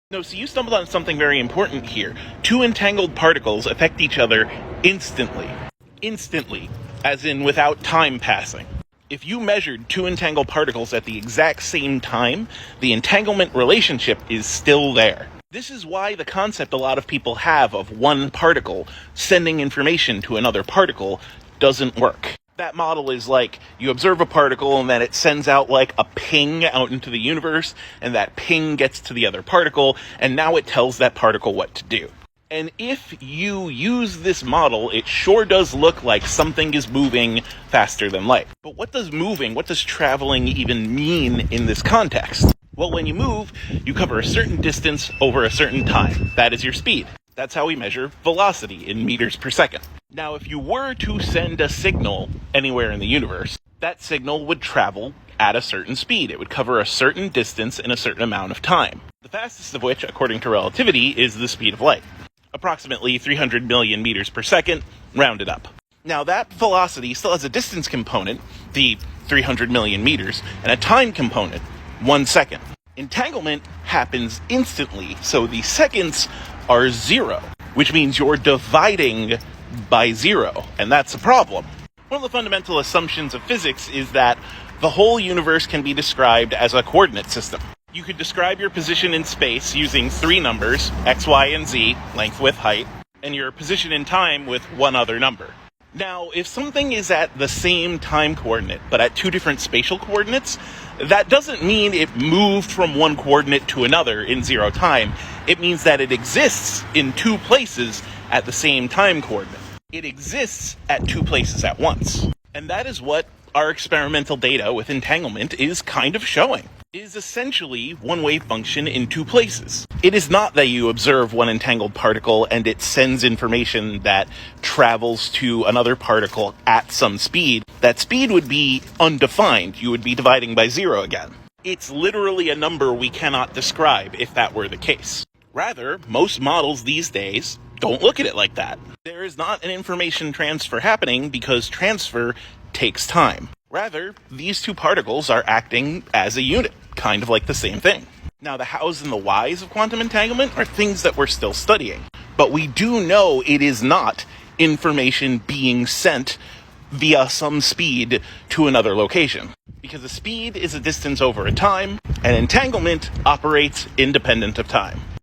No, so you stumbled on something very important here. Two entangled particles affect each other instantly. Instantly, as in without time passing. If you measured two entangled particles at the exact same time, the entanglement relationship is still there. This is why the concept a lot of people have of one particle sending information to another particle doesn't work. That model is like, you observe a particle and then it sends out like a ping out into the universe, and that ping gets to the other particle, and now it tells that particle what to do. And if you use this model, it sure does look like something is moving faster than light. But what does traveling even mean in this context? Well, when you move, you cover a certain distance over a certain time. That is your speed. That's how we measure velocity in meters per second. Now, if you were to send a signal anywhere in the universe, that signal would travel at a certain speed. It would cover a certain distance in a certain amount of time. The fastest of which, according to relativity, is the speed of light. Approximately 300 million meters per second, rounded up. Now, that velocity still has a distance component, the 300 million meters, and a time component, 1 second. Entanglement happens instantly, so the seconds are 0, which means you're dividing by 0, and that's a problem. One of the fundamental assumptions of physics is that the whole universe can be described as a coordinate system. You could describe your position in space using 3 numbers, x, y, and z, length, width, height, and your position in time with one other number. Now, if something is at the same time coordinate, but at 2 different spatial coordinates, that doesn't mean it moved from one coordinate to another in 0 time. It means that it exists in 2 places at the same time coordinate. It exists at 2 places at once. And that is what our experimental data with entanglement is kind of showing. It is essentially one wave function in 2 places. It is not that you observe one entangled particle and it sends information that travels to another particle at some speed. That speed would be undefined. You would be dividing by 0 again. It's literally a number we cannot describe if that were the case. Rather, most models these days don't look at it like that. There is not an information transfer happening because transfer takes time. Rather, these 2 particles are acting as a unit, kind of like the same thing. Now, the hows and the whys of quantum entanglement are things that we're still studying. But we do know it is not information being sent via some speed to another location. Because a speed is a distance over a time, and entanglement operates independent of time.